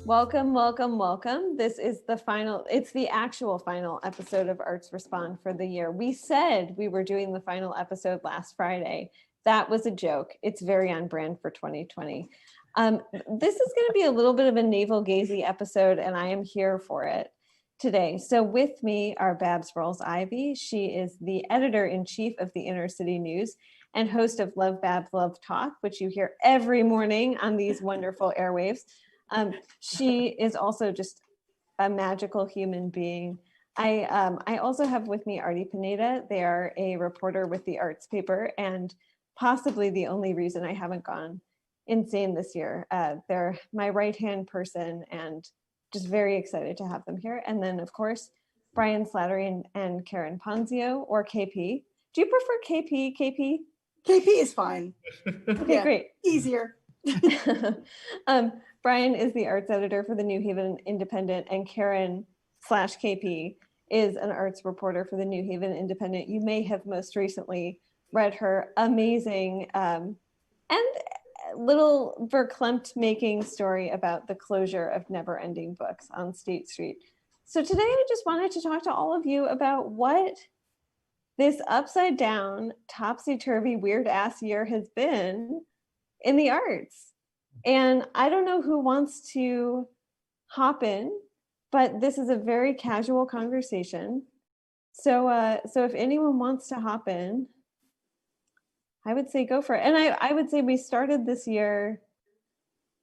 Welcome, welcome, welcome. This is it's the actual final episode of Arts Respond for the year. We said we were doing the final episode last Friday. That was a joke. It's very on brand for 2020. This is going to be a little bit of a navel-gazing episode, and I am here for it today. So with me are Babs Rawls-Ivy. She is the editor-in-chief of the Inner City News and host of Love Babs Love Talk, which you hear every morning on these wonderful airwaves. She is also just a magical human being. I also have with me Artie Pineda. They are a reporter with the Arts paper and possibly the only reason I haven't gone insane this year. They're my right-hand person and just very excited to have them here. And then of course, Brian Slattery and Karen Ponzio, or KP. Do you prefer KP, KP? KP is fine. Okay, yeah, great. Easier. Brian is the arts editor for the New Haven Independent, and Karen /KP is an arts reporter for the New Haven Independent. You may have most recently read her amazing and little verklempt making story about the closure of Never Ending Books on State Street. So today I just wanted to talk to all of you about what this upside down, topsy-turvy, weird ass year has been in the arts. And I don't know who wants to hop in, but this is a very casual conversation. So if anyone wants to hop in, I would say go for it. And I would say we started this year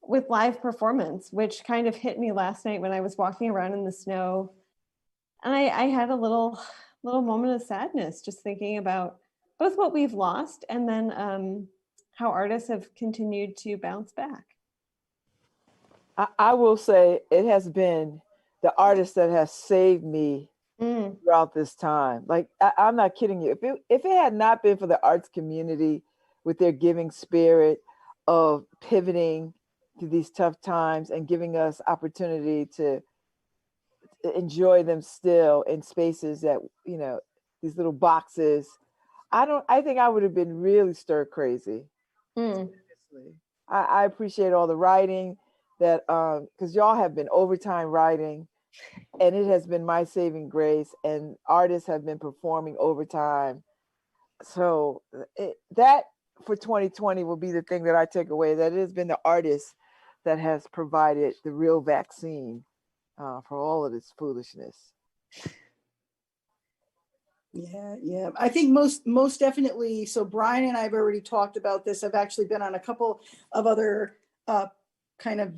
with live performance, which kind of hit me last night when I was walking around in the snow. And I had a little moment of sadness just thinking about both what we've lost and then how artists have continued to bounce back. I will say it has been the artist that has saved me throughout this time. Like, I'm not kidding you. If it had not been for the arts community with their giving spirit of pivoting through these tough times and giving us opportunity to enjoy them still in spaces that, you know, these little boxes, I think I would have been really stir crazy. I appreciate all the writing that, because y'all have been overtime writing, and it has been my saving grace, and artists have been performing overtime. So that for 2020 will be the thing that I take away, that it has been the artist that has provided the real vaccine for all of this foolishness. Yeah. I think most definitely. So Brian and I have already talked about this. I've actually been on a couple of other kind of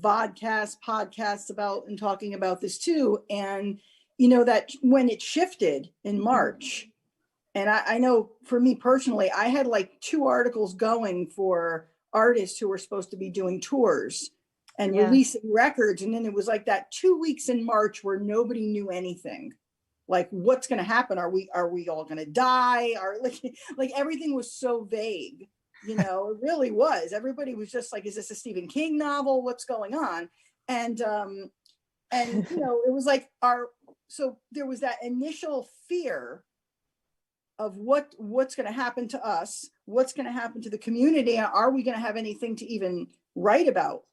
podcasts about and talking about this too. And you know that when it shifted in March, and I know for me personally, I had like 2 articles going for artists who were supposed to be doing tours and releasing records. And then it was like that 2 weeks in March where nobody knew anything. Like, what's going to happen? Are we all going to die? Like everything was so vague, you know, it really was. Everybody was just like, is this a Stephen King novel? What's going on? And you know, it was like so there was that initial fear of what's going to happen to us, what's going to happen to the community, and are we going to have anything to even write about?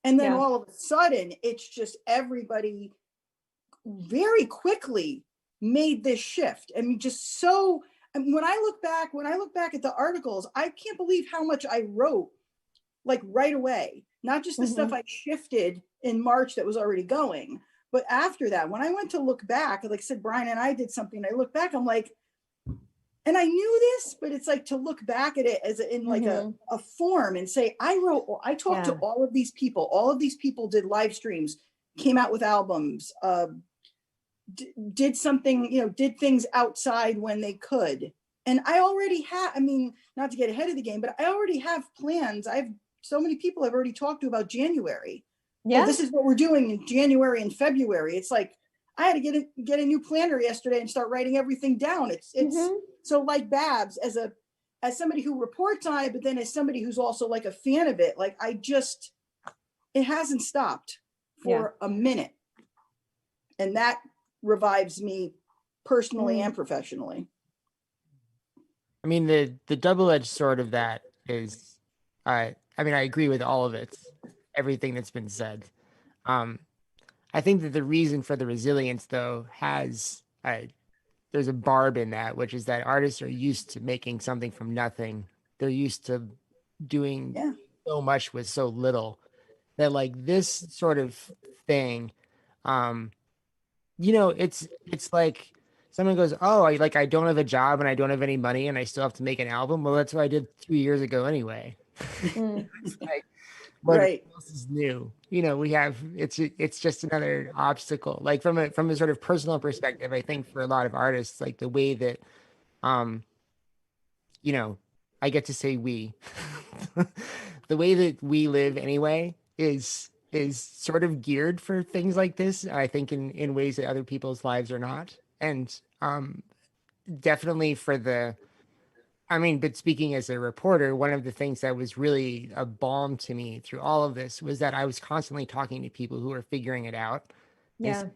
And then all of a sudden, it's just everybody very quickly made this shift. I mean, just so, when I look back at the articles, I can't believe how much I wrote like right away, not just the stuff I shifted in March that was already going, but after that, when I went to look back, like I said, Brian and I did something, I look back, I'm like, and I knew this, but it's like to look back at it as in like a form and say, I talked to all of these people did live streams, came out with albums, did something, you know, did things outside when they could. And I already have, I mean, not to get ahead of the game, but I already have plans. I have so many people I've already talked to about January. Yeah. Oh, this is what we're doing in January and February. It's like, I had to get a new planner yesterday and start writing everything down. It's so like Babs, as somebody who reports on it, but then as somebody who's also like a fan of it, like it hasn't stopped for a minute. And that revives me personally and professionally. I mean, the double-edged sword of that is, I mean, I agree with all of it, everything that's been said. I think that the reason for the resilience, though, there's a barb in that, which is that artists are used to making something from nothing. They're used to doing Yeah. so much with so little that, like, this sort of thing, um, it's like someone goes, "Oh, I don't have a job and I don't have any money and I still have to make an album." Well, that's what I did 2 years ago anyway. Mm. It's like, what Right. else is new? We have it's just another obstacle. Like from a sort of personal perspective, I think for a lot of artists, like the way that um you know, I get to say we. The way that we live anyway is sort of geared for things like this, I think in ways that other people's lives are not. And definitely for the I mean, but speaking as a reporter, one of the things that was really a balm to me through all of this was that I was constantly talking to people who were figuring it out, and,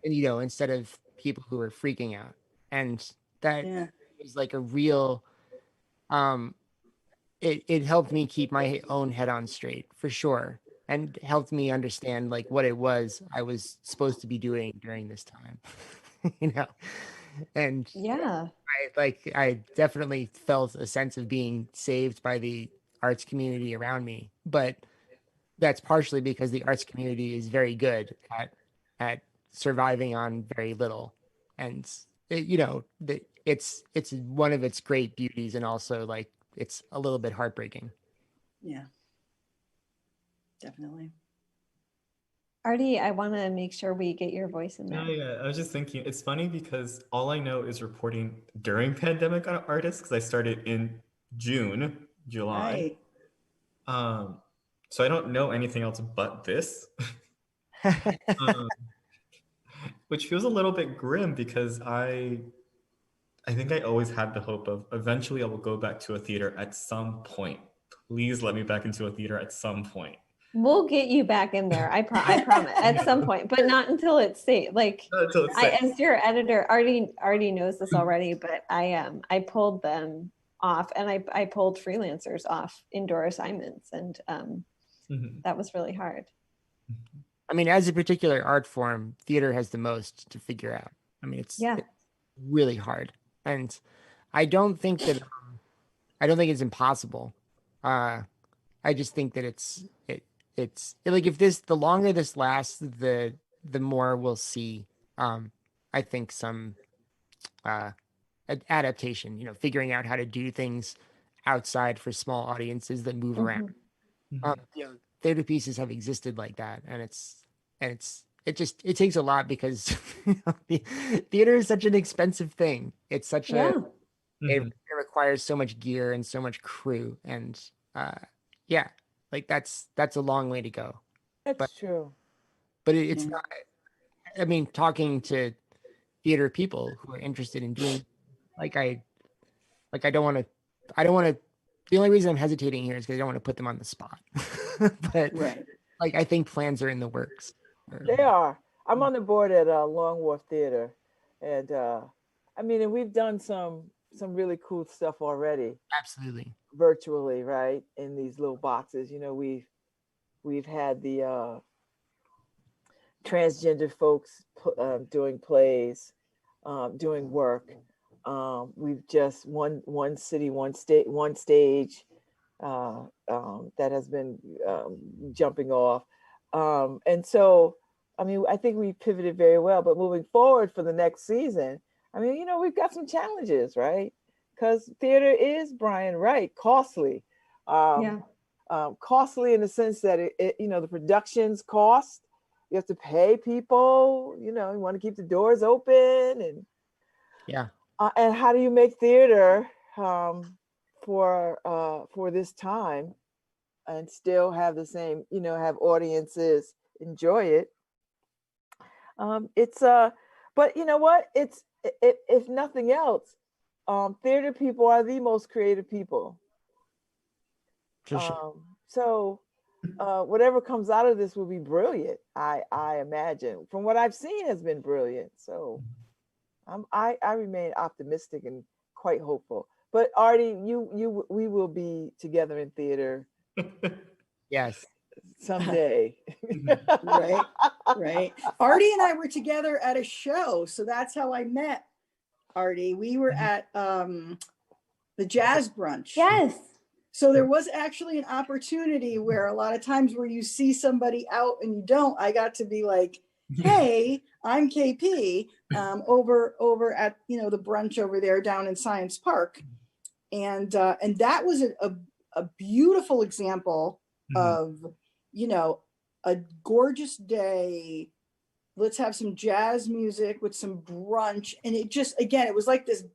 Yeah. instead of people who were freaking out. And that Yeah. was like a real, um, it helped me keep my own head on straight for sure, and helped me understand like what it was I was supposed to be doing during this time, you know, and Yeah. I definitely felt a sense of being saved by the arts community around me, but that's partially because the arts community is very good at surviving on very little, and it's one of its great beauties, and also like it's a little bit heartbreaking. Yeah. Definitely. Artie, I want to make sure we get your voice in No, there. yeah, I was just thinking, it's funny because all I know is reporting during pandemic on artists because I started in June, July. Right. Um, so I don't know anything else but this, um, which feels a little bit grim because I think I always had the hope of eventually I will go back to a theater at some point. Please let me back into a theater at some point. We'll get you back in there. I promise at some No, point, but not until it's safe. Like not until it's I, set. as your editor, already knows this already, but I pulled them off, and I pulled freelancers off indoor assignments, and Mhm. that was really hard. I mean, as a particular art form, theater has the most to figure out. I mean, Yeah. it's really hard, and I don't think that I don't think it's impossible. Uh, I just think that it's like if the longer this lasts, the more we'll see. I think some uh adaptation, figuring out how to do things outside for small audiences that move around. Mhm. Mhm. Theater pieces have existed like that, and it takes a lot because the theater is such an expensive thing. It's such a Yeah. Mhm. it requires so much gear and so much crew, and uh, yeah, like that's a long way to go. But That's true. it's Yeah. not. I mean, talking to theater people who are interested in doing like I don't want to. I don't want to. The only reason I'm hesitating here is because I don't want to put them on the spot. But Right. like I think plans are in the works. They are. I'm on the board at Long Wharf Theater, and I mean, and we've done some really cool stuff already Absolutely. virtually, right? In these little boxes, we've had the transgender folks doing plays, doing work. We've just one city, one stage that has been jumping off, and so I mean I think we pivoted very well. But moving forward for the next season, I mean we've got some challenges, right? Because theater is Brian right costly. Um, Yeah. Costly in the sense that the productions cost. You have to pay people. You want to keep the doors open, Yeah. and how do you make theater for this time and still have the same, have audiences enjoy it? It's but you know what? If nothing else, theater people are the most creative people. For sure. So whatever comes out of this will be brilliant. I imagine from what I've seen has been brilliant. So I remain optimistic and quite hopeful. But Artie, we will be together in theater. Yes. someday. Right, right. Artie and I were together at a show, so that's how I met Artie. We were at the jazz brunch. Yes. So there was actually an opportunity where a lot of times where you see somebody out and you don't, I got to be like, hey, I'm KP, over at, you know, the brunch over there down in Science Park. And that was a beautiful example of, you know, a gorgeous day. Let's have some jazz music with some brunch. And it just, again, it was like this,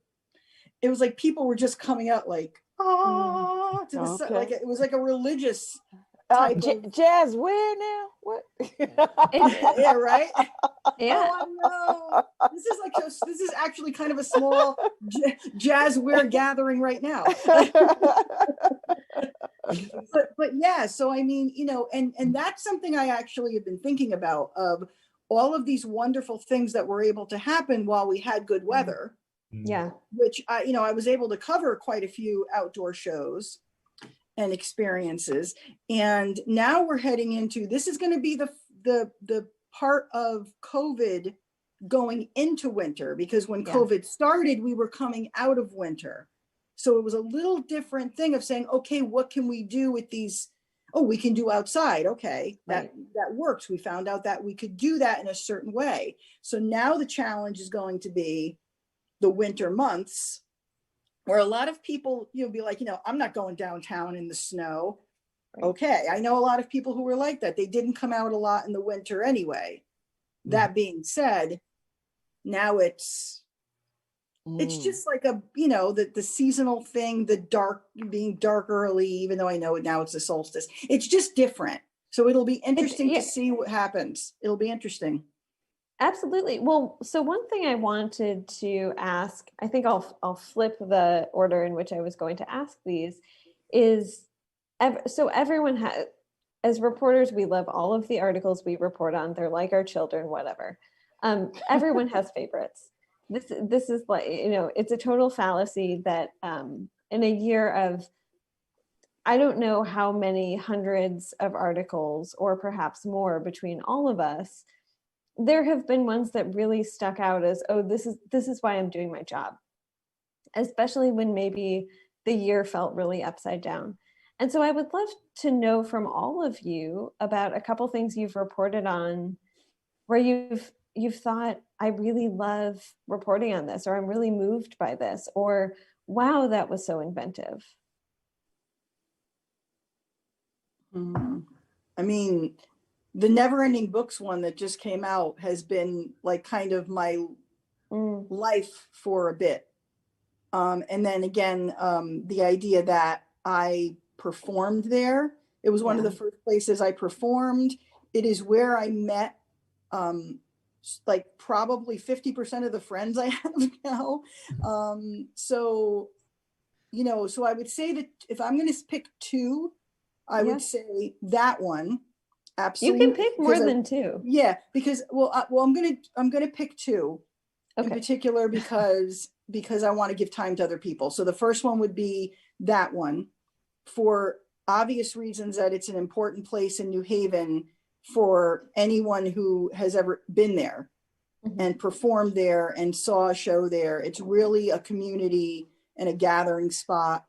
it was like people were just coming out like, to the sun, like it was like a religious type of jazz. Where now? What? yeah, right. Yeah. Oh no, this is actually kind of a small jazz we're gathering right now. but yeah, so I mean, you know, and that's something I actually have been thinking about, of all of these wonderful things that were able to happen while we had good weather. Yeah. Which I, you know, I was able to cover quite a few outdoor shows and experiences. And now we're heading into, this is going to be the part of COVID going into winter, because when COVID started, we were coming out of winter. So it was a little different thing of saying, okay, what can we do with these? Oh, we can do outside. Okay, that works. We found out that we could do that in a certain way. So now the challenge is going to be the winter months, where a lot of people, you'll be like, you know, I'm not going downtown in the snow. Right. Okay, I know a lot of people who were like that. They didn't come out a lot in the winter anyway. That being said, now it's just like a, you know, the seasonal thing, the dark, being dark early, even though I know now it's the solstice. It's just different. So it'll be interesting to see what happens. It'll be interesting. Absolutely. Well, so one thing I wanted to ask, I think I'll flip the order in which I was going to ask these, is so everyone has, as reporters, we love all of the articles we report on. They're like our children, whatever. Everyone has favorites. This is like, you know, it's a total fallacy that in a year of, I don't know how many hundreds of articles or perhaps more between all of us, there have been ones that really stuck out as, oh, this is why I'm doing my job, especially when maybe the year felt really upside down. And so I would love to know from all of you about a couple things you've reported on where you've thought, I really love reporting on this, or I'm really moved by this, or wow, that was so inventive. I mean, the Never Ending Books one that just came out has been like kind of my life for a bit. And then again, the idea that I performed there, it was one of the first places I performed. It is where I met like probably 50% of the friends I have now. So, you know, so I would say that if I'm going to pick two, I would say that one. Absolutely. You can pick more than two. Yeah, because I'm gonna pick two in particular because I want to give time to other people. So the first one would be that one, for obvious reasons that it's an important place in New Haven for anyone who has ever been there and performed there and saw a show there. It's really a community and a gathering spot.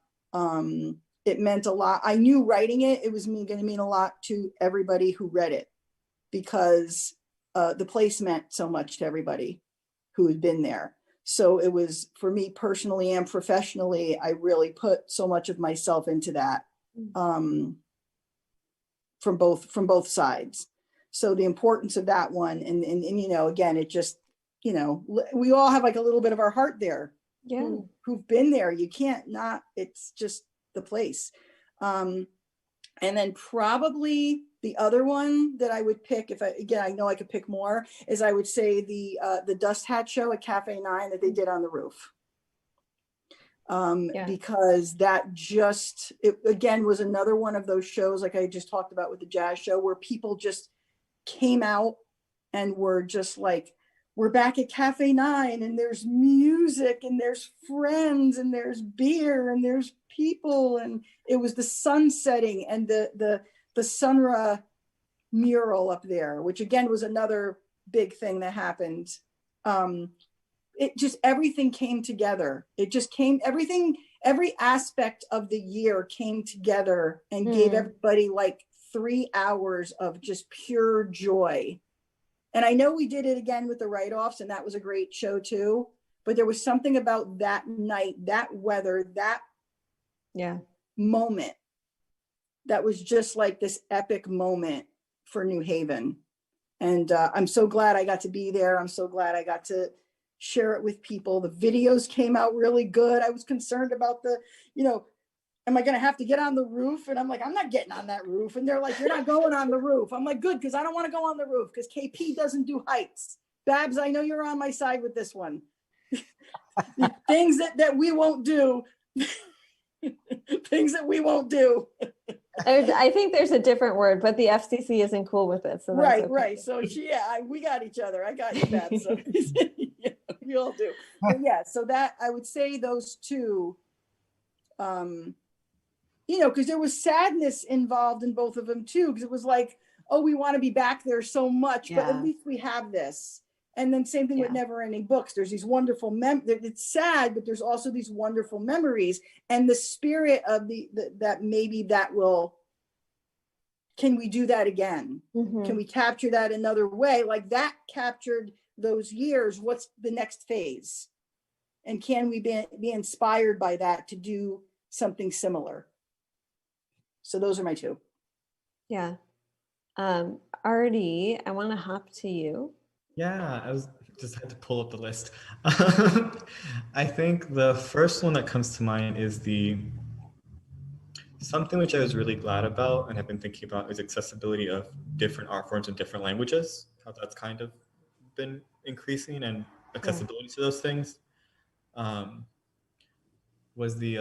It meant a lot. I knew writing it was going to mean a lot to everybody who read it, because the place meant so much to everybody who had been there. So it was, for me personally and professionally, I really put so much of myself into that from both sides. So the importance of that one, and you know, again, it just, you know, we all have like a little bit of our heart there. Yeah. Who've been there. You can't not, it's just the place. And then probably the other one that I would pick, I know I could pick more, is I would say the Dust Hat show at Cafe 9 that they did on the roof. Because that just, it again was another one of those shows, like I just talked about with the jazz show, where people just came out and were just like, we're back at Cafe 9 and there's music and there's friends and there's beer and there's people, and it was the sun setting and the the Sunra mural up there, which again was another big thing that happened. It just, everything came together. It just came, every aspect of the year came together and gave everybody like 3 hours of just pure joy. And I know we did it again with the write-offs, and that was a great show too. But there was something about that night, that weather, that moment that was just like this epic moment for New Haven. And I'm so glad I got to be there. I'm so glad I got to share it with people. The videos came out really good. I was concerned about the, am I going to have to get on the roof? And I'm like, I'm not getting on that roof. And they're like, you're not going on the roof. I'm like, good, because I don't want to go on the roof, because KP doesn't do heights. Babs, I know you're on my side with this one. Things that we won't do. Things that we won't do. I think there's a different word, but the FCC isn't cool with it. So that's right. So we got each other. I got you, Babs. So we all do. But yeah, so that I would say those two. Because there was sadness involved in both of them too, because it was like, oh, we want to be back there so much, but at least we have this. And then same thing with Never Ending Books. There's these wonderful it's sad, but there's also these wonderful memories, and the spirit of that maybe that will. Can we do that again? Can we capture that another way? Like that captured those years. What's the next phase? And can we be inspired by that to do something similar? So those are my two. Yeah. Artie, I want to hop to you. Yeah, I just had to pull up the list. I think the first one that comes to mind is something which I was really glad about and have been thinking about is accessibility of different art forms in different languages, how that's kind of been increasing, and accessibility to those things. Was the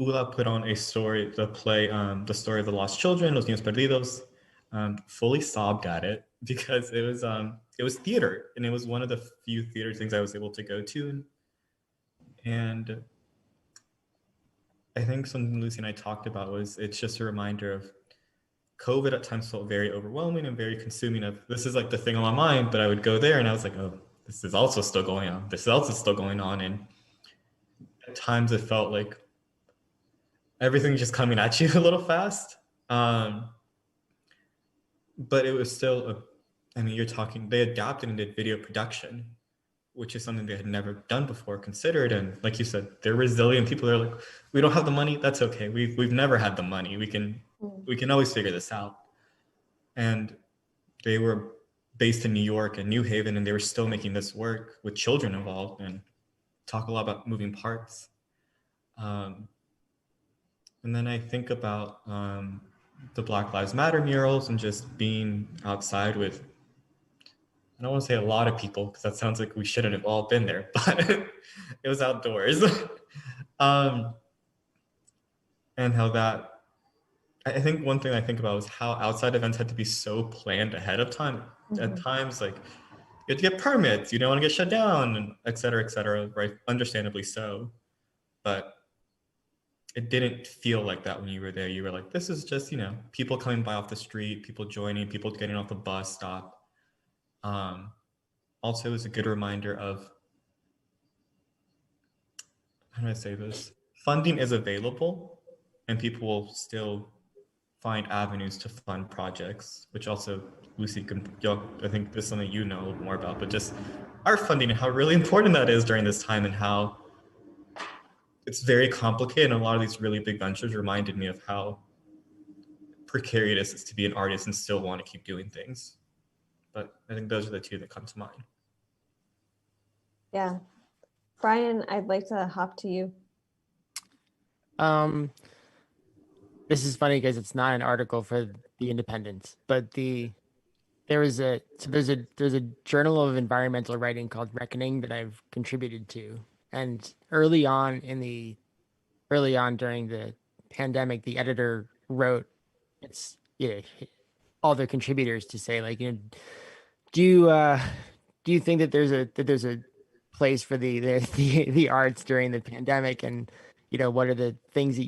Ula put on the story of the Lost Children, Los Niños Perdidos, fully sobbed at it because it was theater, and it was one of the few theater things I was able to go to. And I think something Lucy and I talked about was it's just a reminder of COVID at times felt very overwhelming and very consuming of this is like the thing on my mind, but I would go there and I was like, oh, this is also still going on. This is also still going on. And at times it felt like everything just coming at you a little fast. But it was still, you're talking, they adapted and did video production, which is something they had never done before, considered. And like you said, they're resilient people. They're like, we don't have the money. That's okay. We've never had the money. We can always figure this out. And they were based in New York and New Haven, and they were still making this work with children involved, and talk a lot about moving parts. And then I think about the Black Lives Matter murals and just being outside with, I don't want to say a lot of people because that sounds like we shouldn't have all been there, but it was outdoors. And how that, I think one thing I think about is how outside events had to be so planned ahead of time. At times, like you have to get permits, you don't want to get shut down, and et cetera, right? Understandably so. But it didn't feel like that when you were there. You were like, this is just, people coming by off the street, people joining, people getting off the bus stop. Also, it was a good reminder of, how do I say this? Funding is available and people will still find avenues to fund projects, which also, Lucy, I think this is something you know a little more about, but just art funding and how really important that is during this time, and how it's very complicated. And a lot of these really big ventures reminded me of how precarious it is to be an artist and still want to keep doing things. But I think those are the two that come to mind. Yeah. Brian, I'd like to hop to you. This is funny because it's not an article for the Independent, but there's a journal of environmental writing called Reckoning that I've contributed to. And early on during the pandemic, the editor wrote all their contributors to say, like, do you think that there's a place for the arts during the pandemic? And what are the things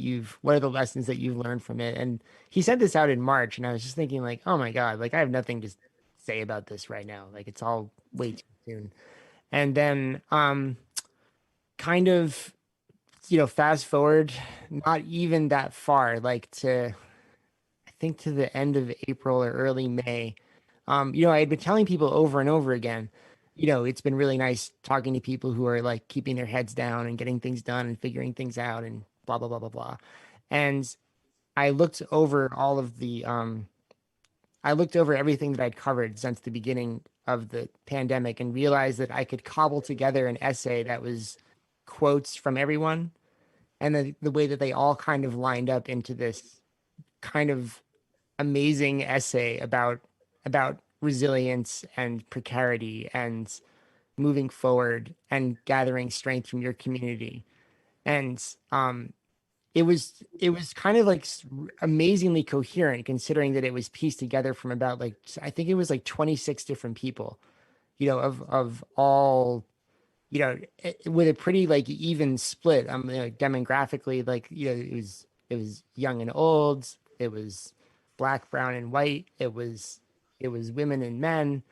what are the lessons that you've learned from it? And he sent this out in March, and I was just thinking like, oh my God, like I have nothing to say about this right now. Like it's all way too soon. And then kind of, fast forward, not even that far, like I think to the end of April or early May. I had been telling people over and over again, it's been really nice talking to people who are like keeping their heads down and getting things done and figuring things out and blah, blah, blah, blah, blah. And I looked over I looked over everything that I'd covered since the beginning of the pandemic and realized that I could cobble together an essay that was quotes from everyone, and the way that they all kind of lined up into this kind of amazing essay about resilience and precarity and moving forward and gathering strength from your community. And it was kind of like amazingly coherent, considering that it was pieced together from about like, I think it was like 26 different people, of all, with a pretty like even split. Demographically, like, it was young and old, it was black, brown, and white, it was women and men,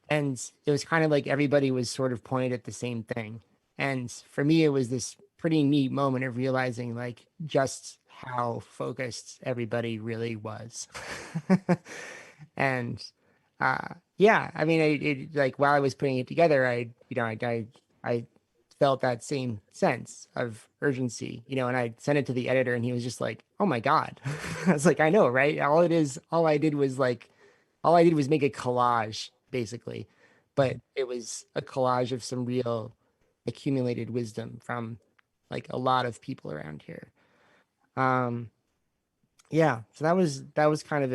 and it was kind of like everybody was sort of pointed at the same thing. And for me, it was this pretty neat moment of realizing like just how focused everybody really was. And yeah, I mean, like while I was putting it together, I felt that same sense of urgency, and I sent it to the editor, and he was just like, "Oh my God." I was like, "I know, right? All I did was make a collage, basically, but it was a collage of some real accumulated wisdom from like a lot of people around here." Um, yeah, so that was kind of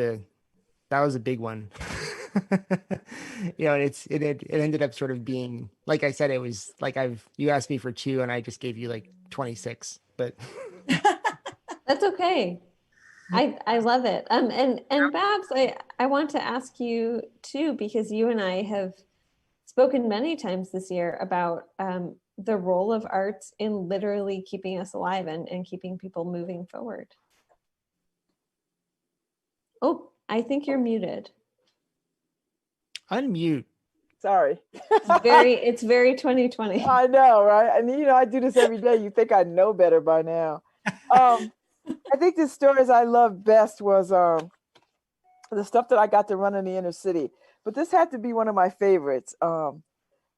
that was a big one. And it ended up sort of being, like I said, it was like you asked me for two and I just gave you like 26, but That's okay. I love it. And Babs, I want to ask you too, because you and I have spoken many times this year about the role of arts in literally keeping us alive and keeping people moving forward. Oh, I think you're muted. unmute. Sorry. It's very 2020. I know, right? And I do this every day. You think I know better by now. I think the stories I loved best was the stuff that I got to run in the inner city. But this had to be one of my favorites.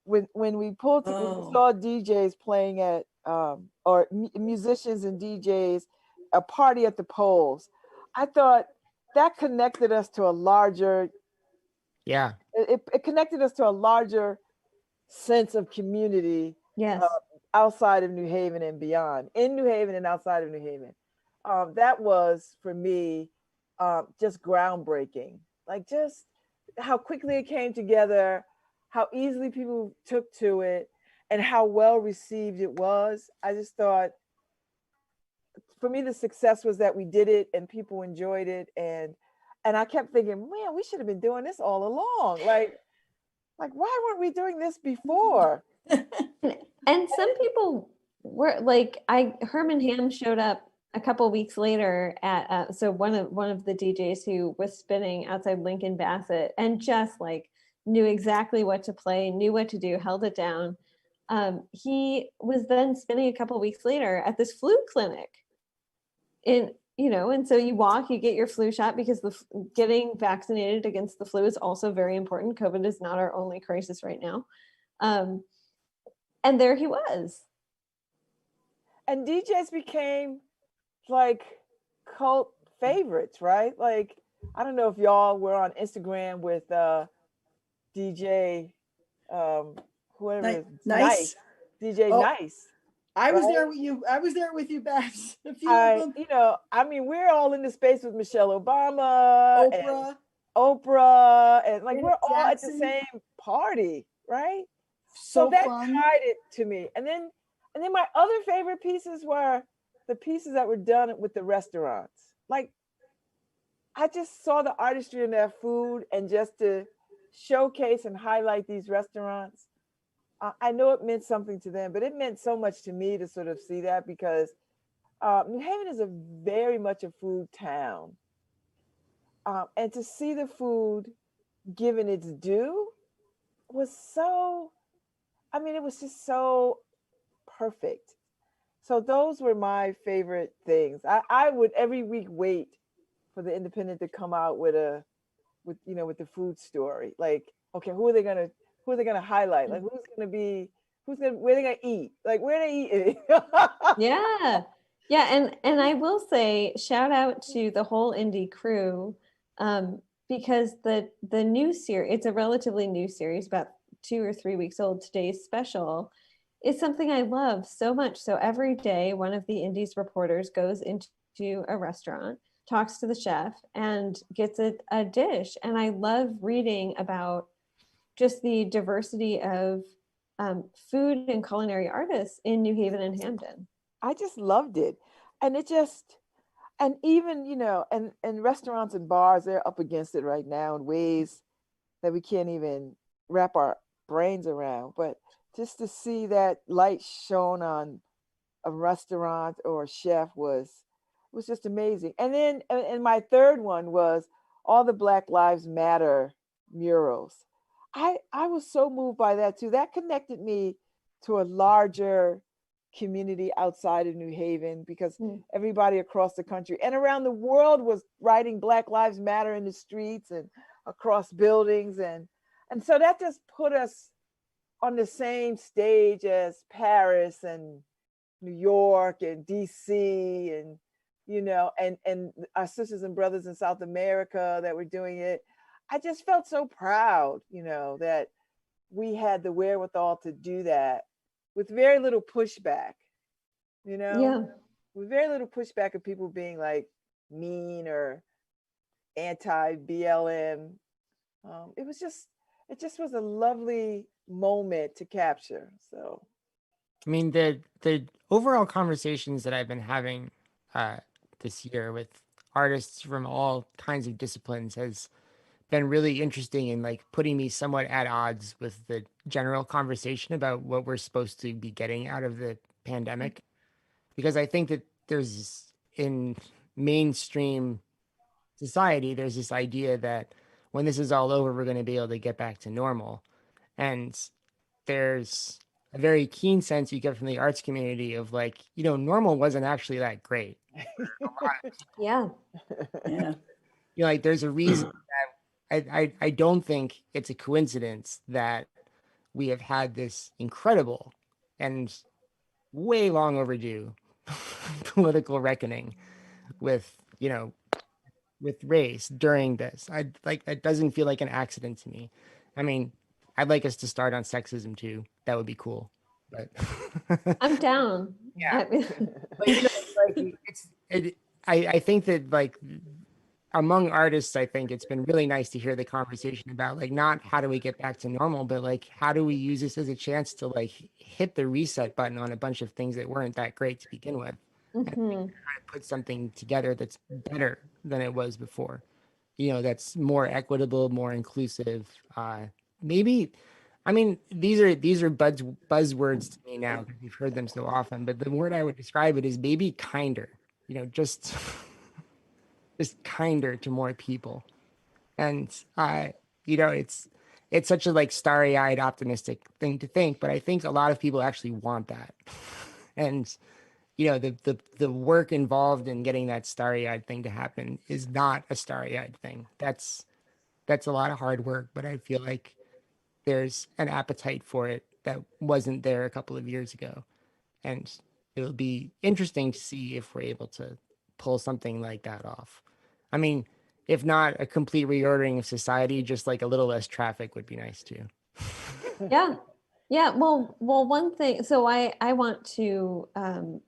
When when we saw DJs playing at or musicians and DJs, a party at the polls, I thought that connected us to a larger. Yeah. It connected us to a larger sense of community. Yes. Outside of New Haven and beyond, in New Haven and outside of New Haven. That was for me just groundbreaking. Like just how quickly it came together, how easily people took to it, and how well received it was. I just thought, for me, the success was that we did it and people enjoyed it, and I kept thinking, man, we should have been doing this all along. Like why weren't we doing this before? And some people were like, Herman Ham showed up a couple weeks later at so one of the DJs who was spinning outside Lincoln Bassett and just like knew exactly what to play, knew what to do, held it down. He was then spinning a couple weeks later at this flu clinic. And so you get your flu shot, because getting vaccinated against the flu is also very important. COVID is not our only crisis right now. And there he was. And DJs became like cult favorites, right? Like, I don't know if y'all were on Instagram with DJ, whoever Nice. DJ Nice. I was there with you. I was there with you, Babs. A few of them. I mean, we're all in the space with Michelle Obama, Oprah, and like we're all at the same party, right? So that tied it to me. And then my other favorite pieces were the pieces that were done with the restaurants. Like, I just saw the artistry in their food, and just to showcase and highlight these restaurants. I know it meant something to them, but it meant so much to me to sort of see that, because New Haven is a very much a food town. And to see the food given its due was so, I mean, it was just so perfect. So those were my favorite things. I would every week wait for the Independent to come out with with the food story. Like, okay, who are they gonna highlight? Like, where they gonna eat? Like, where they eating? Yeah. Yeah. And I will say, shout out to the whole indie crew, because the new series, it's a relatively new series, about 2 or 3 weeks old. Today's special is something I love so much. So every day, one of the Indies reporters goes into a restaurant, talks to the chef, and gets a dish. And I love reading about just the diversity of food and culinary artists in New Haven and Hamden. I just loved it. And it just, and even, and restaurants and bars, they're up against it right now in ways that we can't even wrap our brains around. But just to see that light shone on a restaurant or a chef was just amazing. And then, and my third one was all the Black Lives Matter murals. I was so moved by that too. That connected me to a larger community outside of New Haven, because everybody across the country and around the world was writing Black Lives Matter in the streets and across buildings. And so that just put us on the same stage as Paris and New York and DC and and our sisters and brothers in South America that were doing it. I just felt so proud, that we had the wherewithal to do that with very little pushback, Yeah. with very little pushback of people being like mean or anti-BLM. It just was a lovely moment to capture. So, I mean, the overall conversations that I've been having this year with artists from all kinds of disciplines has been really interesting, and like putting me somewhat at odds with the general conversation about what we're supposed to be getting out of the pandemic. Because I think that in mainstream society, there's this idea that when this is all over, we're going to be able to get back to normal. And there's a very keen sense you get from the arts community of like, normal wasn't actually that great. Yeah. Yeah. Like there's a reason that I don't think it's a coincidence that we have had this incredible and way long overdue political reckoning with, with race during this. I like that doesn't feel like an accident to me. I mean, I'd like us to start on sexism too. That would be cool. But I'm down. Yeah. But I think that like among artists, I think it's been really nice to hear the conversation about like not how do we get back to normal, but like how do we use this as a chance to like hit the reset button on a bunch of things that weren't that great to begin with, and try to put something together that's better than it was before. That's more equitable, more inclusive. Maybe, I mean, these are buzzwords to me now because we've heard them so often. But the word I would describe it is maybe kinder. Just just kinder to more people. And it's such a like starry-eyed optimistic thing to think, but I think a lot of people actually want that. And the work involved in getting that starry-eyed thing to happen is not a starry-eyed thing. That's a lot of hard work, but I feel like there's an appetite for it that wasn't there a couple of years ago. And it'll be interesting to see if we're able to pull something like that off. I mean, if not a complete reordering of society, just like a little less traffic would be nice too. Yeah. Yeah. Well, one thing, so I want to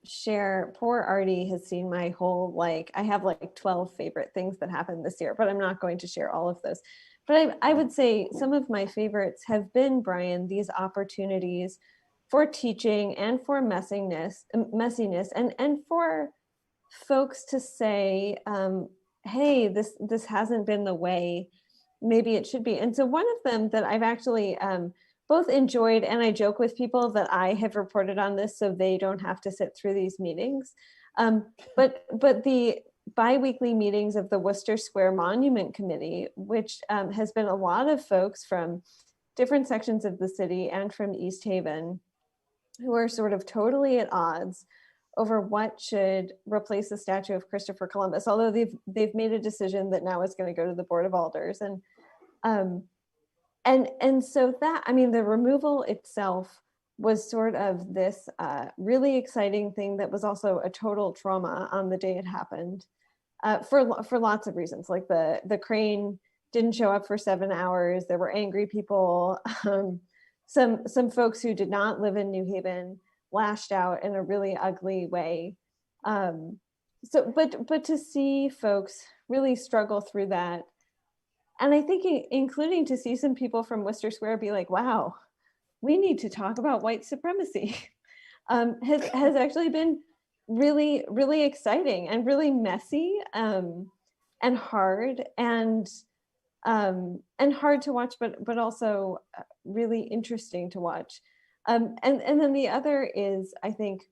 share, poor Artie has seen my whole, like, I have like 12 favorite things that happened this year, but I'm not going to share all of those. But I would say some of my favorites have been, Brian, these opportunities for teaching and for messiness and for folks to say, hey, this hasn't been the way maybe it should be. And so one of them that I've actually both enjoyed, and I joke with people that I have reported on this so they don't have to sit through these meetings, But the bi-weekly meetings of the Worcester Square Monument Committee, which has been a lot of folks from different sections of the city and from East Haven, who are sort of totally at odds over what should replace the statue of Christopher Columbus, although they've made a decision that now it's going to go to the Board of Alders. And so that, I mean, the removal itself was sort of this really exciting thing that was also a total trauma on the day it happened, for lots of reasons. Like the crane didn't show up for 7 hours. There were angry people. Some folks who did not live in New Haven lashed out in a really ugly way. But to see folks really struggle through that, and I think including to see some people from Worcester Square be like, wow, we need to talk about white supremacy, has actually been really, really exciting and really messy, and hard, and hard to watch, but also really interesting to watch. And then the other is, I think,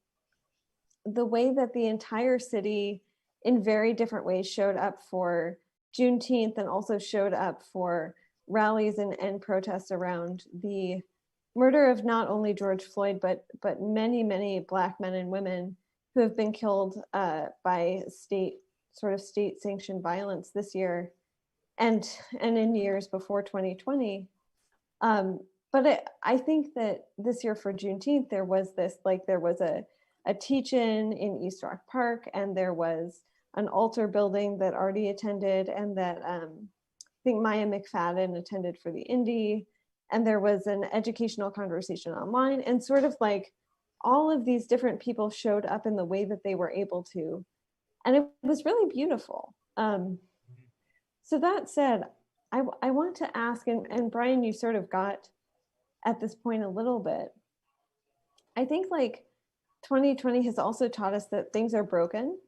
the way that the entire city in very different ways showed up for Juneteenth, and also showed up for rallies and protests around the murder of not only George Floyd, but many, many Black men and women who have been killed by state sanctioned violence this year, and in years before 2020. But I think that this year for Juneteenth, there was a teach-in in East Rock Park, and there was an altar building that Artie attended, and that I think Maya McFadden attended for the Indy, and there was an educational conversation online, and sort of like all of these different people showed up in the way that they were able to, and it was really beautiful. So that said, I want to ask, and Brian, you sort of got at this point a little bit. I think like 2020 has also taught us that things are broken,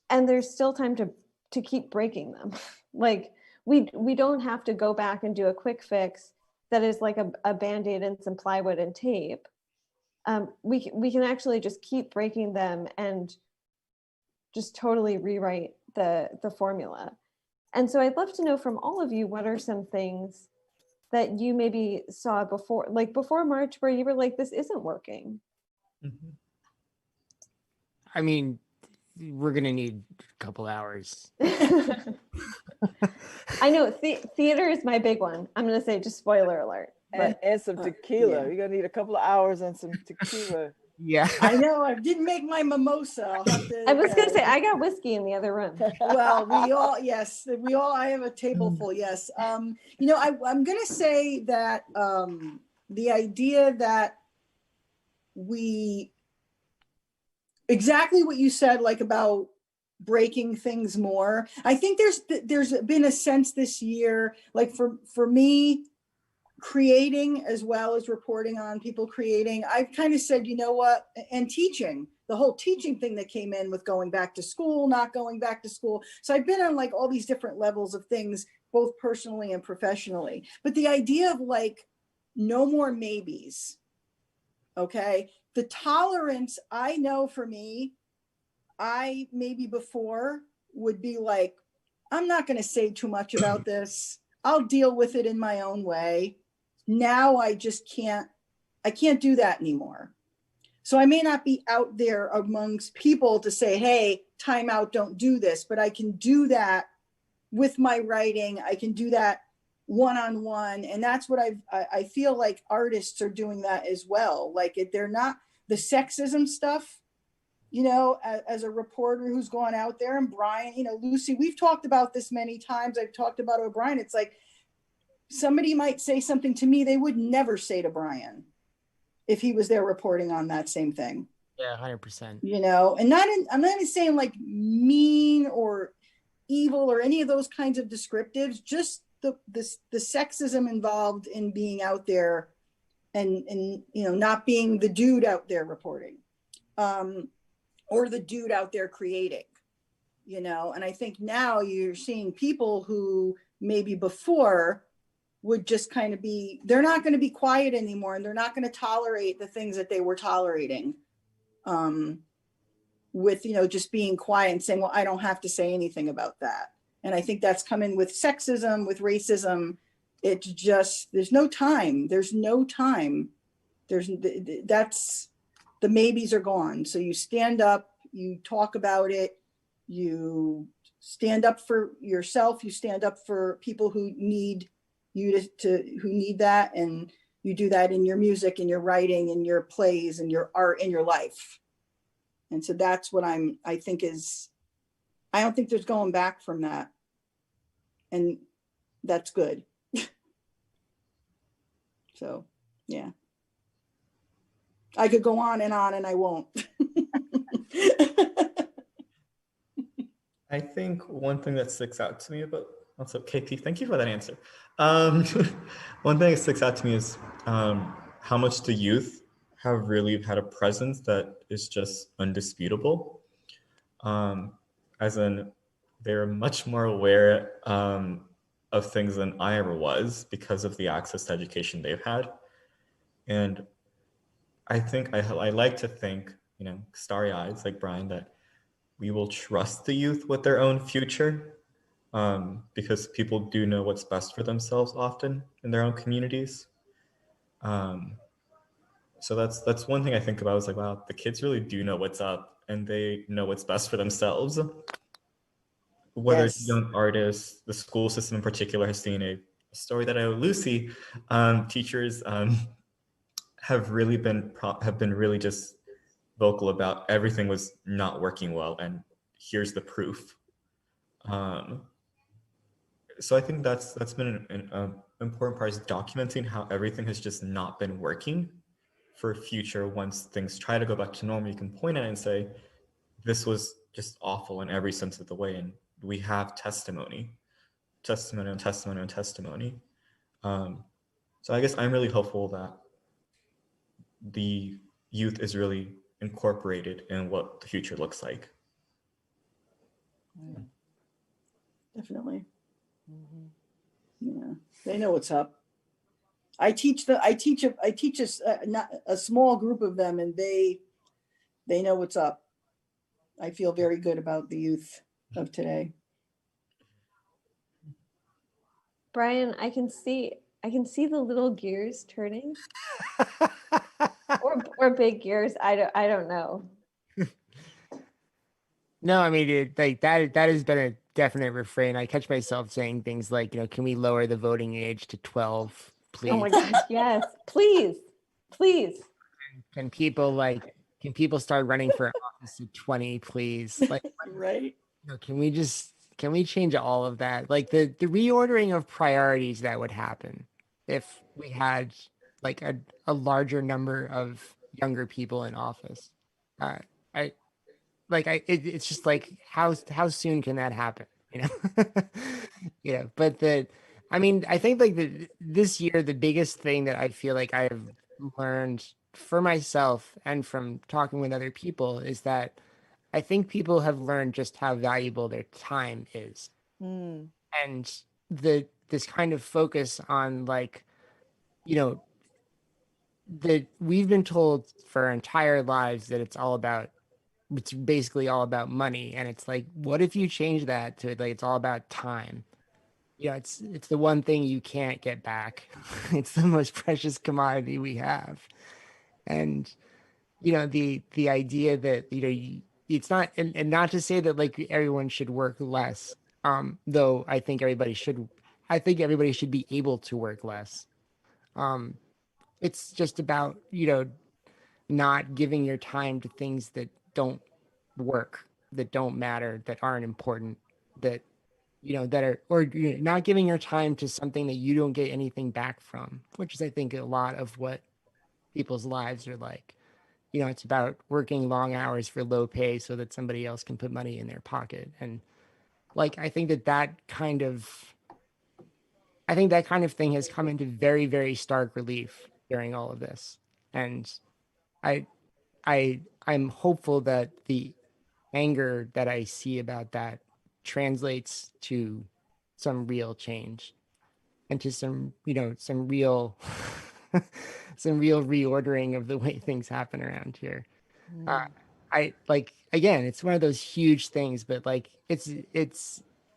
and there's still time to keep breaking them. Like we don't have to go back and do a quick fix that is like a Band-Aid and some plywood and tape. We can actually just keep breaking them and just totally rewrite the formula. And so I'd love to know from all of you, what are some things that you maybe saw before March, where you were like, this isn't working? Mm-hmm. I mean, we're going to need a couple hours. I know theater is my big one. I'm going to say, just spoiler alert. And some tequila. Yeah. You're going to need a couple of hours and some tequila. Yeah. I know. I didn't make my mimosa. I was going to say, I got whiskey in the other room. Well, I have a table full. Yes. I'm going to say that the idea that exactly what you said, like about breaking things more. I think there's been a sense this year, like for me, creating as well as reporting on people creating, I've kind of said, you know what, and teaching, the whole teaching thing that came in with going back to school, not going back to school. So I've been on like all these different levels of things, both personally and professionally. But the idea of like, no more maybes, okay? The tolerance, I know for me, I maybe before would be like, I'm not going to say too much about this. I'll deal with it in my own way. Now I just can't do that anymore. So I may not be out there amongst people to say, hey, time out, don't do this, but I can do that with my writing. I can do that one-on-one. And that's what I feel like artists are doing that as well. Like they're not the sexism stuff, as a reporter who's gone out there, and Brian, Lucy, we've talked about this many times. I've talked about O'Brien. It's like, somebody might say something to me they would never say to Brian if he was there reporting on that same thing. Yeah, 100%. And I'm not even saying like mean or evil or any of those kinds of descriptives, just the sexism involved in being out there and not being the dude out there reporting, or the dude out there creating, and I think now you're seeing people who maybe before would just kind of they're not going to be quiet anymore, and they're not going to tolerate the things that they were tolerating. with, just being quiet and saying, well, I don't have to say anything about that. And I think that's coming with sexism, with racism. It's just, there's no time. That's, the maybes are gone. So you stand up, you talk about it, you stand up for yourself, you stand up for people who need you who need that. And you do that in your music, in your writing, in your plays, in your art, in your life. And so that's what I think is, I don't think there's going back from that. And that's good. So, yeah. I could go on and I won't. I think one thing that sticks out to me about, also KP, thank you for that answer. One thing that sticks out to me is how much the youth have really had a presence that is just undisputable. As in, they're much more aware of things than I ever was because of the access to education they've had. And I think I like to think, starry eyes like Brian, that we will trust the youth with their own future, because people do know what's best for themselves often in their own communities. So that's one thing I think about, is like, wow, the kids really do know what's up and they know what's best for themselves. Whether it's young artists, the school system in particular has seen a story that I owe Lucy. Teachers have been really just vocal about everything was not working well, and here's the proof. So I think that's been an important part, is documenting how everything has just not been working. For future, once things try to go back to normal, you can point at it and say, this was just awful in every sense of the way, and we have testimony. So I guess I'm really hopeful that the youth is really incorporated in what the future looks like. Definitely. Yeah, they know what's up. I teach a small group of them, and they know what's up. I feel very good about the youth of today. Brian, I can see the little gears turning. or big gears. I don't know. No, I mean, like that has been a definite refrain. I catch myself saying things like, can we lower the voting age to 12, please? Oh my gosh, yes. Please. Can people start running for office at 20, please? Like, right. Can we change all of that? Like the reordering of priorities that would happen if we had like a larger number of younger people in office. It's just like, how soon can that happen? But I think like this year, the biggest thing that I feel like I've learned for myself and from talking with other people is that I think people have learned just how valuable their time is. And this kind of focus on that we've been told for our entire lives that it's basically all about money. And it's like, what if you change that to like, it's all about time? It's the one thing you can't get back. It's the most precious commodity we have. And, the idea that, it's not, and not to say that like everyone should work less. Though I think everybody should be able to work less. It's just about, not giving your time to things that don't work, that don't matter, that aren't important, that that are, or not giving your time to something that you don't get anything back from, which is I think a lot of what people's lives are like. It's about working long hours for low pay so that somebody else can put money in their pocket. And like I think that kind of thing has come into very, very stark relief during all of this. And I'm hopeful that the anger that I see about that translates to some real change and to some real some real reordering of the way things happen around here. I like, again, it's one of those huge things, but like it's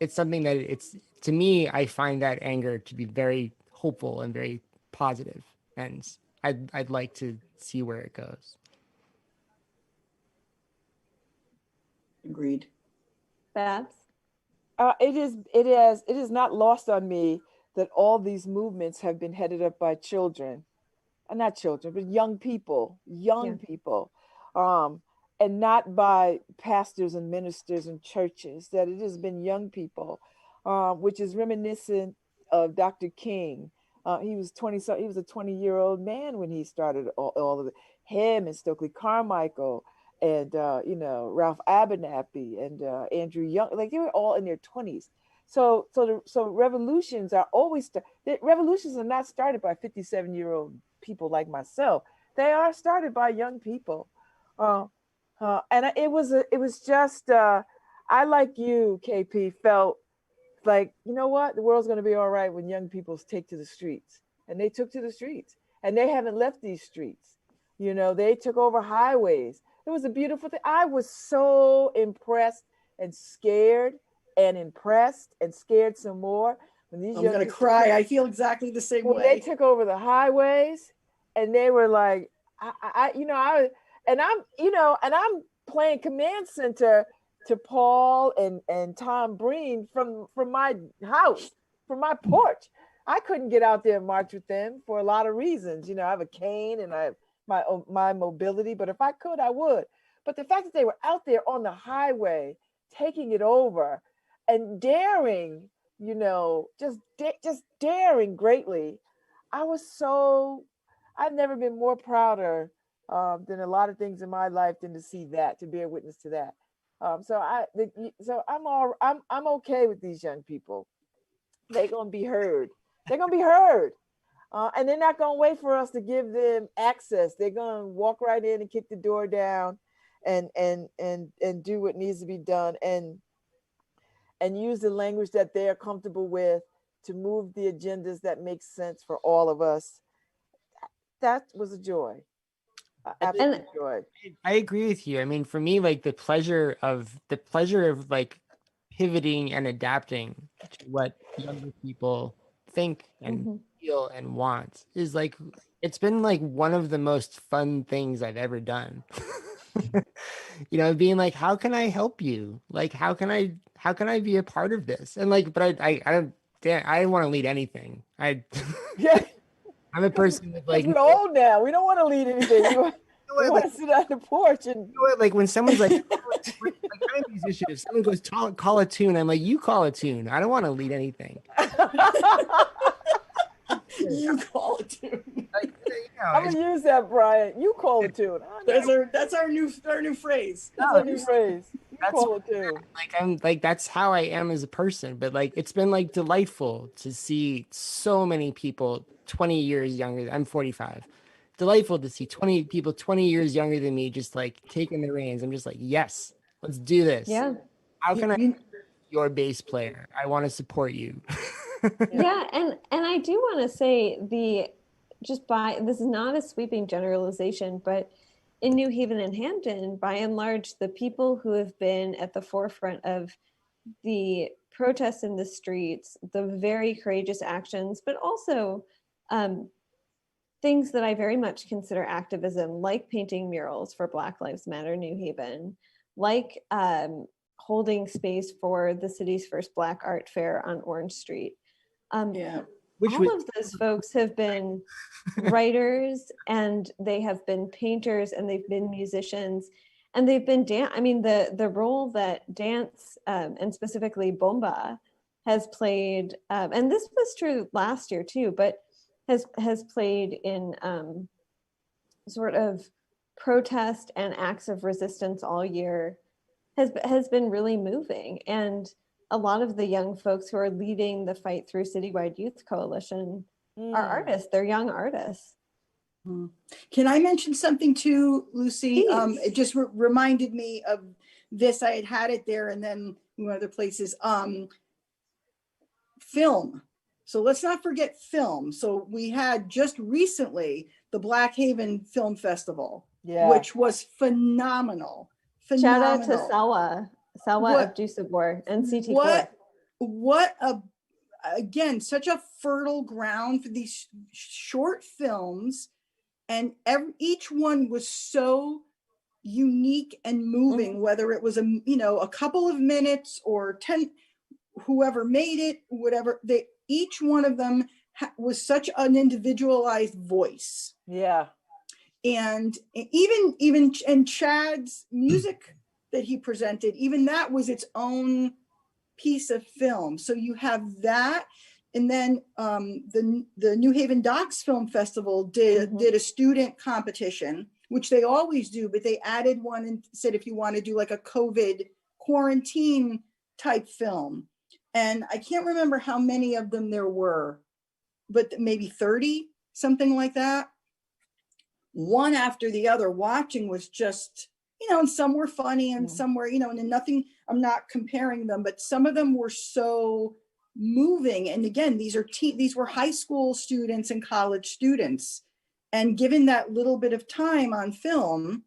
something that it's, to me, I find that anger to be very hopeful and very positive, and I'd like to see where it goes. Agreed. Babs? It is not lost on me that all these movements have been headed up by children, not children, but young people, and not by pastors and ministers and churches. That it has been young people, which is reminiscent of Dr. King. He was 20. So he was a 20-year-old man when he started all of it. Him and Stokely Carmichael and Ralph Abernathy and Andrew Young, like they were all in their 20s. So revolutions are always revolutions are not started by 57-year-old people like myself. They are started by young people, and it was just I, like you, KP, felt like, you know what, the world's going to be all right when young people take to the streets, and they took to the streets, and they haven't left these streets. They took over highways. It was a beautiful thing. I was so impressed and scared and impressed and scared some more when these I'm going to cry. I feel exactly the same way. They took over the highways, and they were like, and I'm playing command center to Paul and Tom Breen from my house, from my porch. I couldn't get out there and march with them for a lot of reasons. I have a cane and I have my mobility, but if I could, I would. But the fact that they were out there on the highway, taking it over and daring, just daring greatly. I've never been more prouder than a lot of things in my life than to see that, to bear witness to that. I'm okay with these young people. They're gonna be heard. And they're not gonna wait for us to give them access. They're gonna walk right in and kick the door down, and do what needs to be done, and use the language that they are comfortable with to move the agendas that make sense for all of us. That was a joy. Absolute joy. I agree with you. I mean, for me, like the pleasure of like pivoting and adapting to what younger people think and feel and want is like, it's been like one of the most fun things I've ever done. Being like, how can I help you? Like, how can I be a part of this? And like, but I don't want to lead anything. Yeah. I'm a person with like, we're old now. We don't want to lead anything. We want to sit on the porch and like when someone's like, I'm a musician. If someone goes call a tune, I'm like, you call a tune. I don't want to lead anything. You call a tune. I'm gonna use that, Brian. You call a tune. That's our new phrase. That's our new phrase. You call a tune. Like I'm like, that's how I am as a person. But like, it's been like delightful to see so many people 20 years younger. I'm 45. Delightful to see 20 people 20 years younger than me just like taking the reins. I'm just like, yes, let's do this. Yeah. How can I be your bass player? I want to support you. Yeah, and I do want to say this is not a sweeping generalization, but in New Haven and Hampton, by and large, the people who have been at the forefront of the protests in the streets, the very courageous actions, but also things that I very much consider activism, like painting murals for Black Lives Matter New Haven, like holding space for the city's first Black art fair on Orange Street. All of those folks have been writers, and they have been painters, and they've been musicians, and they've been the role that dance and specifically bomba has played, and this was true last year too, but has played in sort of protest and acts of resistance all year, has been really moving. And a lot of the young folks who are leading the Fight Through Citywide Youth Coalition are artists. They're young artists. Can I mention something too, Lucy? It just reminded me of this. I had it there, and then in other places. Film. So let's not forget film. So we had just recently the Black Haven Film Festival, which was phenomenal. Shout out to phenomenal. Selwa of Juice of War and CT Core. What again, such a fertile ground for these short films, and each one was so unique and moving, whether it was a couple of minutes or 10, whoever made it, whatever, each one of them was such an individualized voice. Yeah. And even Chad's music that he presented, even that was its own piece of film. So you have that. And then the New Haven Docs Film Festival did a student competition, which they always do, but they added one and said, if you want to do like a COVID quarantine type film. And I can't remember how many of them there were, but maybe 30, something like that. One after the other, watching was just, and some were funny and some were, and nothing, I'm not comparing them, but some of them were so moving. And again, these were high school students and college students. And given that little bit of time on film,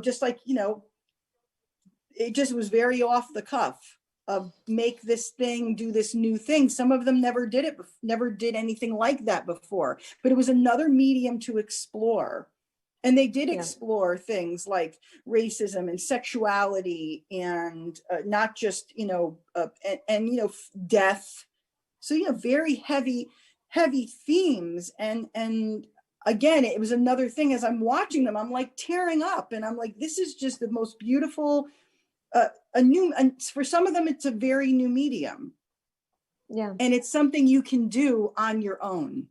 just like, it just was very off the cuff of make this thing, do this new thing. Some of them never did anything like that before, but it was another medium to explore. And they did explore things like racism and sexuality and not just, death. So, very heavy themes. And again, it was another thing as I'm watching them, I'm like tearing up and I'm like, this is just the most beautiful, and for some of them, it's a very new medium. Yeah. And it's something you can do on your own.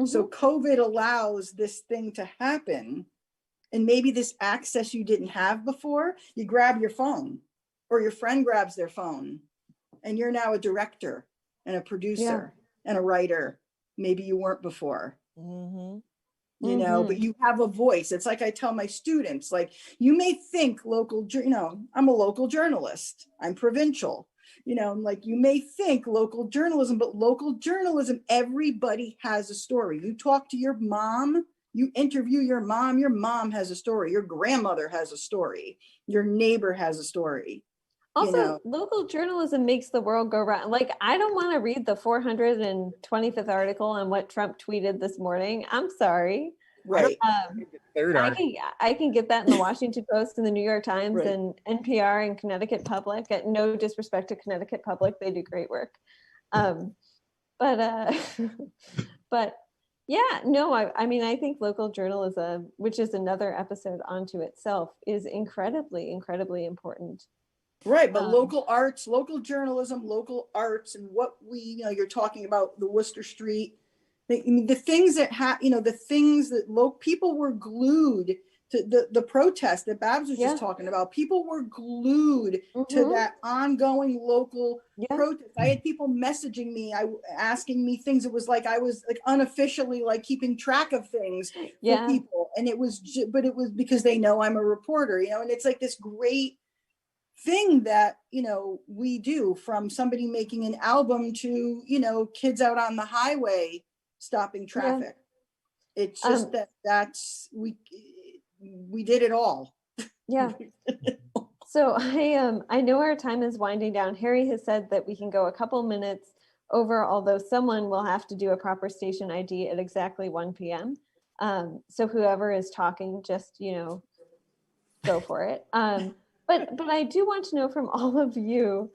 So COVID allows this thing to happen. And maybe this access you didn't have before, you grab your phone or your friend grabs their phone and you're now a director and a producer and a writer. Maybe you weren't before. But you have a voice. It's like I tell my students, like, you may think I'm a local journalist, I'm provincial, like you may think local journalism, but local journalism, everybody has a story. You talk to your mom, you interview your mom has a story. Your grandmother has a story. Your neighbor has a story. Also, local journalism makes the world go round. Like, I don't want to read the 425th article on what Trump tweeted this morning. I'm sorry. Right. I can get that in the Washington Post and the New York Times and NPR and Connecticut Public. At no disrespect to Connecticut Public, they do great work. But yeah, no, I mean, I think local journalism, which is another episode onto itself, is incredibly, incredibly important. Right, but local arts, local journalism, local arts, and what you're talking about the Worcester Street, the things that the things that people were glued to, the protest that Babs was just talking about. People were glued to that ongoing local protest. I had people messaging me, asking me things. It was like I was like unofficially like keeping track of things for people, and it was because they know I'm a reporter, and it's like this great thing that we do, from somebody making an album to kids out on the highway stopping traffic. It's just we did it all. So I know our time is winding down. Harry has said that we can go a couple minutes over, although someone will have to do a proper station ID at exactly 1 p.m. So whoever is talking, just go for it. But I do want to know from all of you,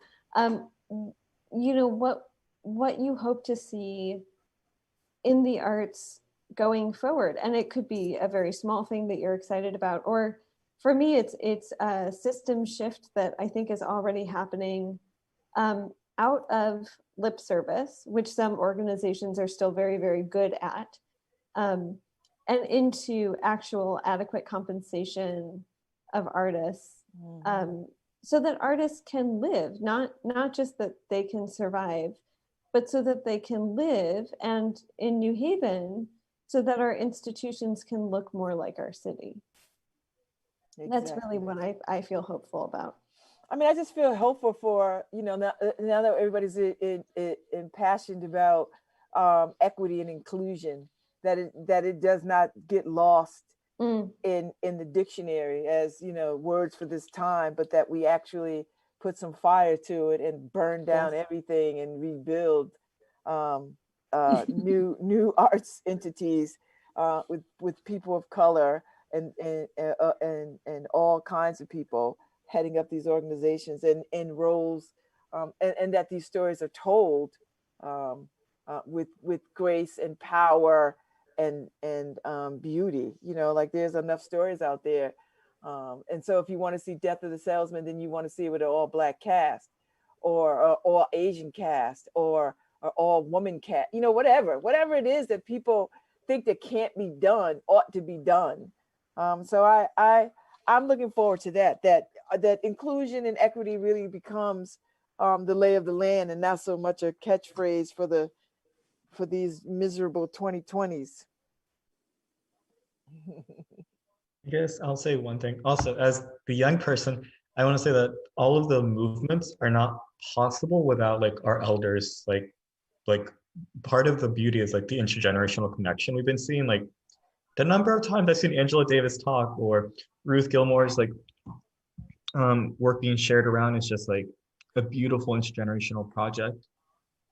what you hope to see in the arts going forward. And it could be a very small thing that you're excited about, or for me, it's a system shift that I think is already happening out of lip service, which some organizations are still very, very good at, and into actual adequate compensation of artists. So that artists can live, not just that they can survive, but so that they can live, and in New Haven, so that our institutions can look more like our city. Exactly. That's really what I feel hopeful about. I mean, I just feel hopeful for, now that everybody's impassioned about equity and inclusion, that it does not get lost in the dictionary as, you know, words for this time, but that we actually put some fire to it and burn down everything and rebuild new arts entities with people of color and all kinds of people heading up these organizations and roles, and that these stories are told with grace and power and beauty. You know, like there's enough stories out there. And so if you want to see Death of the Salesman, then you want to see it with an all Black cast or all Asian cast or all woman cast, you know, whatever it is that people think that can't be done ought to be done. So I'm looking forward to that inclusion and equity really becomes the lay of the land and not so much a catchphrase for these miserable 2020s. I guess I'll say one thing. Also, as the young person, I want to say that all of the movements are not possible without like our elders. Like part of the beauty is like the intergenerational connection we've been seeing. Like the number of times I've seen Angela Davis talk or Ruth Gilmore's like work being shared around is just like a beautiful intergenerational project.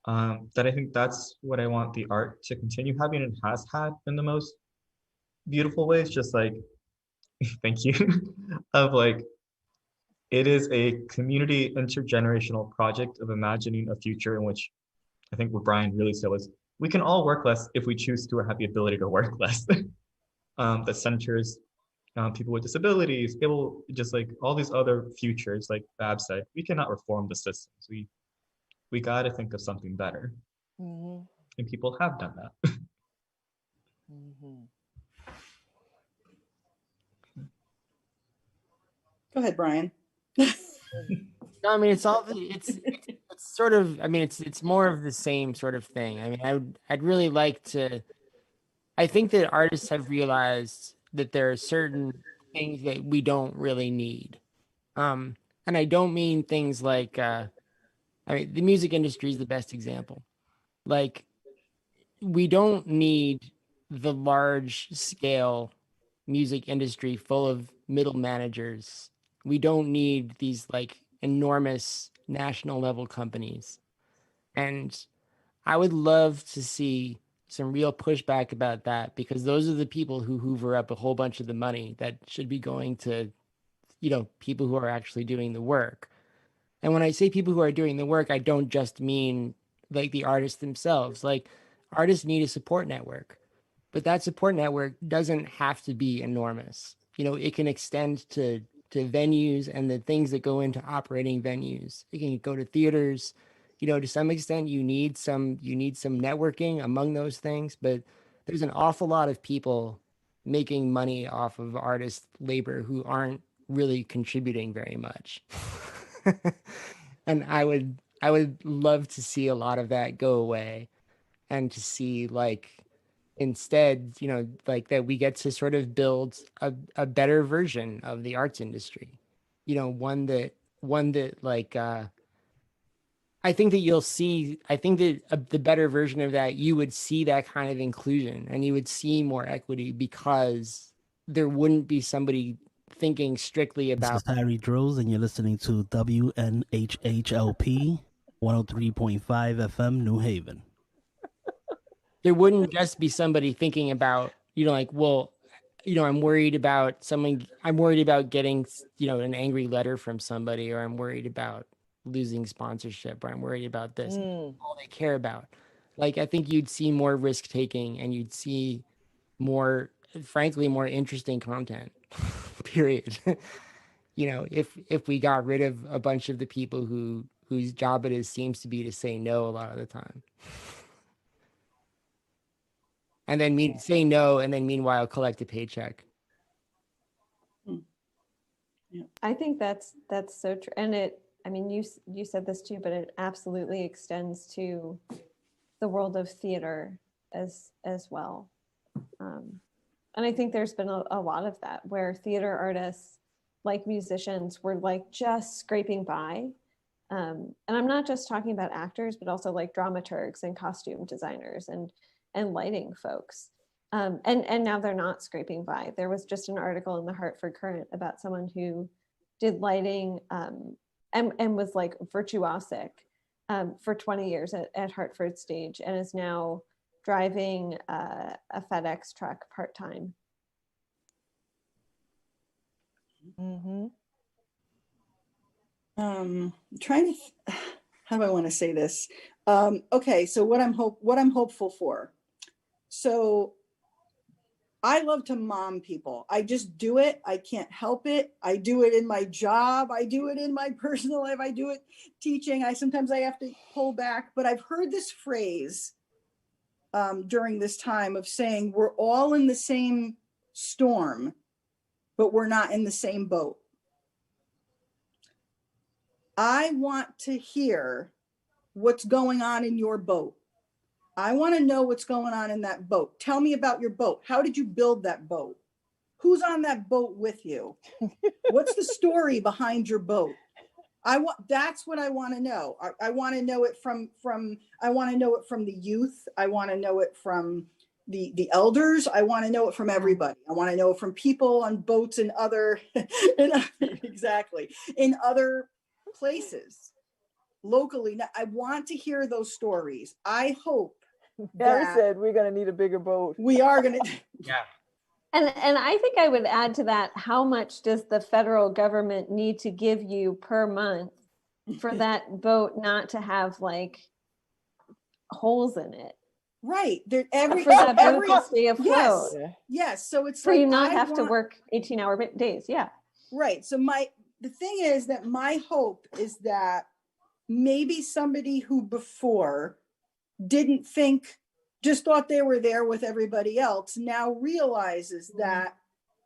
That I think that's what I want the art to continue having and has had in the most beautiful ways. Just like thank you of like it is a community intergenerational project of imagining a future in which I think what Brian really said was we can all work less if we choose to have the ability to work less. That centers people with disabilities, able just like all these other futures, like Bab said, we cannot reform the systems. We got to think of something better, and people have done that. Go ahead, Brian. No, I mean it's sort of, I mean it's more of the same sort of thing. I mean I'd really like to, I think that artists have realized that there are certain things that we don't really need. And I don't mean things like I mean the music industry is the best example. Like we don't need the large scale music industry full of middle managers. We don't need these like enormous national level companies. And I would love to see some real pushback about that, because those are the people who hoover up a whole bunch of the money that should be going to, you know, people who are actually doing the work. And when I say people who are doing the work, I don't just mean like the artists themselves. Like artists need a support network, but that support network doesn't have to be enormous. You know, it can extend to venues and the things that go into operating venues. It can go to theaters. You know, to some extent you need some networking among those things, but there's an awful lot of people making money off of artist labor who aren't really contributing very much. And I would love to see a lot of that go away, and to see like instead, you know, like that we get to sort of build a better version of the arts industry. You know, one that like I think that you'll see, I think that the better version of that, you would see that kind of inclusion and you would see more equity, because there wouldn't be somebody thinking strictly This about. is Harry Droz, and you're listening to WNHHLP 103.5 FM, New Haven. There wouldn't just be somebody thinking about, you know, like, well, you know, I'm worried about getting, you know, an angry letter from somebody, or I'm worried about losing sponsorship, or I'm worried about this. All they care about. Like, I think you'd see more risk taking, and you'd see more, frankly, more interesting content, period. You know, if we got rid of a bunch of the people whose job it is seems to be to say no a lot of the time. And then say no, and then meanwhile collect a paycheck. I think that's so true. And I mean, you said this too, but it absolutely extends to the world of theater as well. And I think there's been a lot of that, where theater artists, like musicians, were like just scraping by. And I'm not just talking about actors, but also like dramaturgs and costume designers and lighting folks. And now they're not scraping by. There was just an article in the Hartford Courant about someone who did lighting and was like virtuosic for 20 years at Hartford Stage, and is now driving a FedEx truck part-time. Mm-hmm. I'm trying to, how do I want to say this? Okay, so what I'm hopeful for. So I love to mom people. I just do it. I can't help it. I do it in my job. I do it in my personal life. I do it teaching. Sometimes I have to pull back, but I've heard this phrase during this time of saying we're all in the same storm, but we're not in the same boat. I want to hear what's going on in your boat. I want to know what's going on in that boat. Tell me about your boat. How did you build that boat? Who's on that boat with you? What's the story behind your boat? That's what I want to know. I want to know it from I want to know it from the youth. I want to know it from the elders. I want to know it from everybody. I want to know it from people on boats and other exactly in other places locally. I want to hear those stories. I hope Barry said we're going to need a bigger boat. We are going to. Yeah. And I think I would add to that, how much does the federal government need to give you per month for that boat not to have like holes in it? Right. For that boat to stay afloat. Yes. So it's for like, you not have to work 18-hour days. Yeah. Right. So the thing is that my hope is that maybe somebody who before didn't think, just thought they were there with everybody else, now realizes that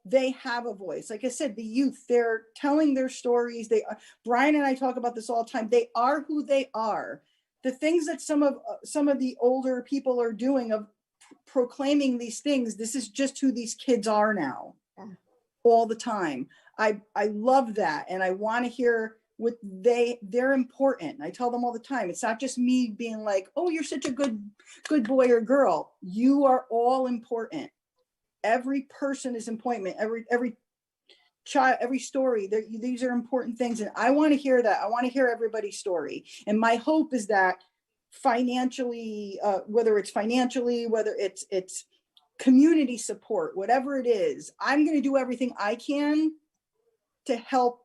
they have a voice. Like I said, the youth, they're telling their stories. Brian and I talk about this all the time. They are who they are. The things that some of the older people are doing of proclaiming these things, this is just who these kids are now. Yeah. All the time. I love that. And I want to hear what they're important. I tell them all the time, it's not just me being like, oh, you're such a good boy or girl. You are all important. Every person is important. Every child, every story, these are important things. And I want to hear that. I want to hear everybody's story. And my hope is that financially, whether it's community support, whatever it is, I'm going to do everything I can to help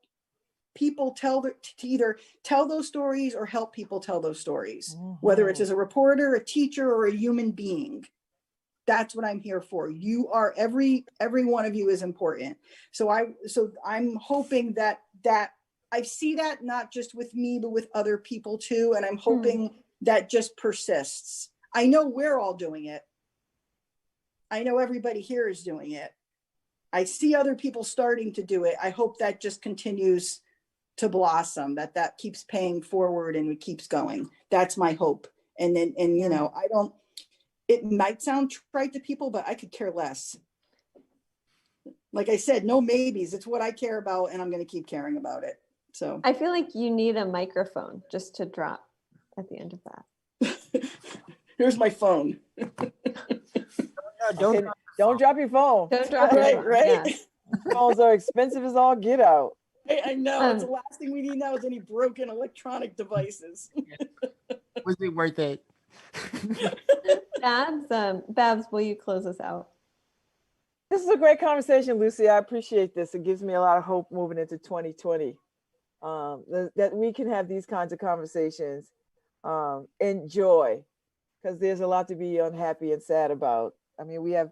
people to either tell those stories or help people tell those stories, whether it's as a reporter, a teacher, or a human being. That's what I'm here for. You are every one of you is important. So I'm hoping that I see that not just with me, but with other people too. And I'm hoping that just persists. I know we're all doing it. I know everybody here is doing it. I see other people starting to do it. I hope that just continues to blossom, that keeps paying forward and it keeps going. That's my hope. And you know, it might sound trite to people, but I could care less. Like I said, no maybes. It's what I care about, and I'm going to keep caring about it. So I feel like you need a microphone just to drop at the end of that. Here's my phone. Don't drop your phone. Don't drop your phone. Right. Yeah. Phones are expensive as all get out. I know. It's the last thing we need now is any broken electronic devices. Was it worth it? Babs, will you close us out? This is a great conversation, Lucy. I appreciate this. It gives me a lot of hope moving into 2020. That we can have these kinds of conversations and joy, because there's a lot to be unhappy and sad about. I mean, we have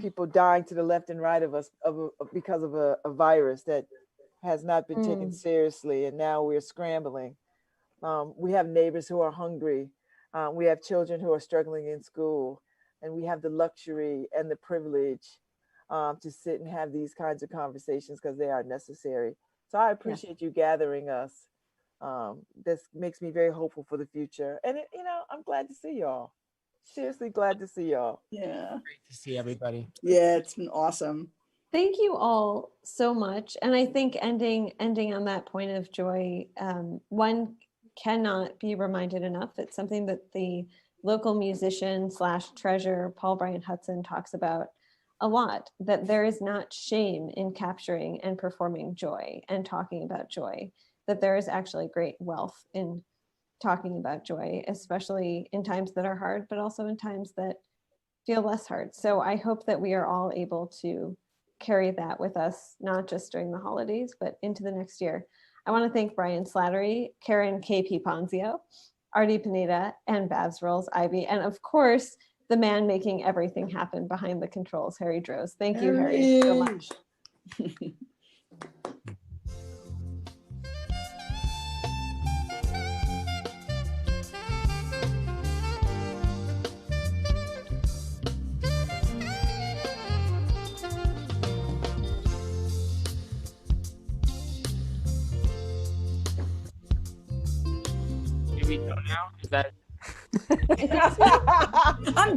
people dying to the left and right of us because of a virus that has not been taken seriously, and now we're scrambling. We have neighbors who are hungry. We have children who are struggling in school, and we have the luxury and the privilege to sit and have these kinds of conversations because they are necessary. So I appreciate you gathering us. This makes me very hopeful for the future. And, I'm glad to see y'all. Seriously glad to see y'all. Yeah. Great to see everybody. Yeah, it's been awesome. Thank you all so much. And I think ending on that point of joy, one cannot be reminded enough. It's something that the local musician / treasure Paul Brian Hudson talks about a lot, that there is not shame in capturing and performing joy and talking about joy, that there is actually great wealth in talking about joy, especially in times that are hard, but also in times that feel less hard. So I hope that we are all able to carry that with us, not just during the holidays, but into the next year. I want to thank Brian Slattery, Karen KP Ponzio, Artie Pineda, and Babs Rolls Ivy, and of course, the man making everything happen behind the controls, Harry Droz. Thank you, Harry, so much. Do we know now? Is that I'm